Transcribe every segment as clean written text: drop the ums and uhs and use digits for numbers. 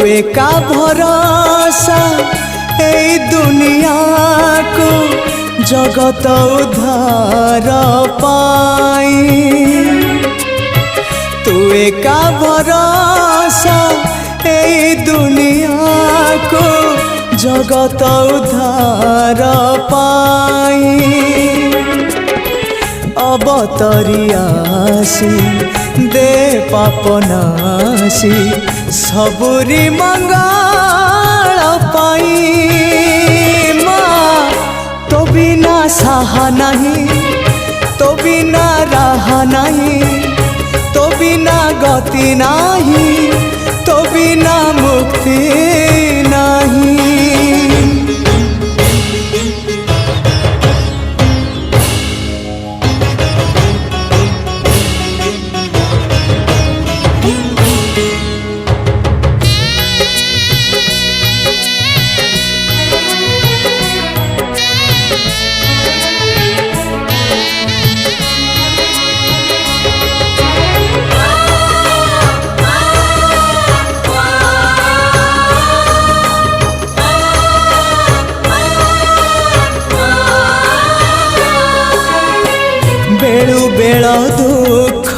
एका भरोसा ए दुनिया को जगत उद्धार पाई। तू एका भरोसा ए दुनिया को जगत उद्धार पाई। अवतरी आसी दे पापनासी सबुरी मंगल पाई। माँ तो बिना साहा नहीं, तो बिना राह नहीं, तो बिना गति नहीं, तो बिना मुक्ति नहीं। बेलु बेल दुख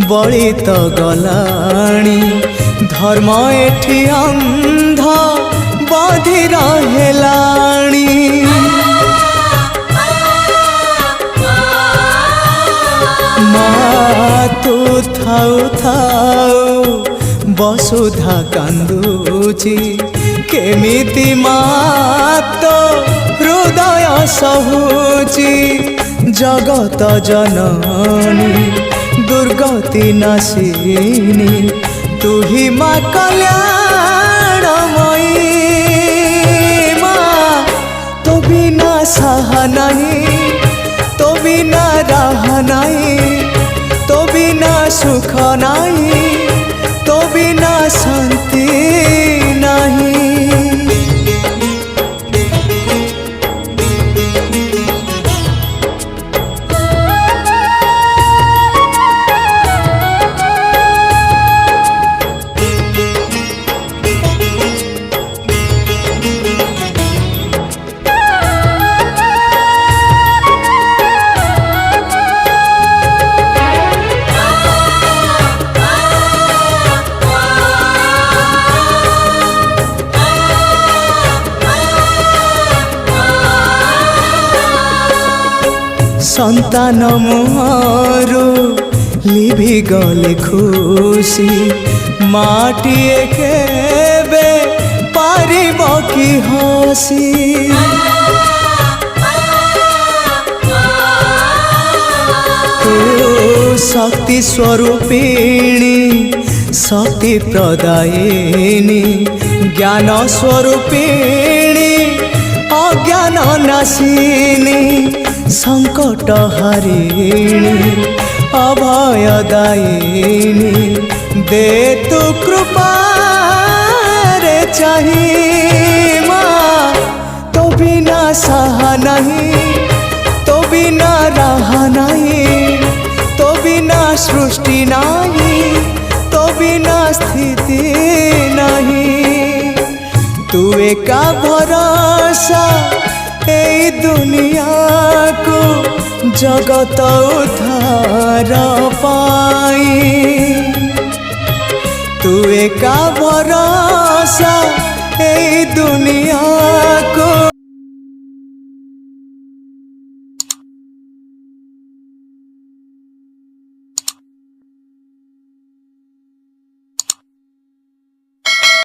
बड़ी तो गलाणी। धर्म एठी अंध बधिर हेलाणी। माँ तू थाउ थाउ वसुधा कांदुची। केमिति माँ तो हृदय सहुची। जगत जननी दुर्गति नाशिनी तू ही माँ कल्याणमयी। माँ तो बिना साहा नहीं, तो बिना राह नहीं, तो बिना सुख नहीं, तो बिना शांति नहीं। संतान मोरू लिभि गले खुशी। माटिए केबे पारिब कि हसी। तू शक्ति स्वरूपिणी शक्ति प्रदायिनी। ज्ञान स्वरूपिणी अज्ञान नाशिनी। संकट हरिणी अभयदायिनी। दे तू कृपा रे चाहिए। माँ तो बिना साहा नहीं, तो बिना राह नहीं, तो बिना सृष्टि नहीं, तो बिना स्थिति नहीं। तू एका भरोसा ए दुनिया को जगत उद्धार पाई। तू एका भरोसा ए दुनिया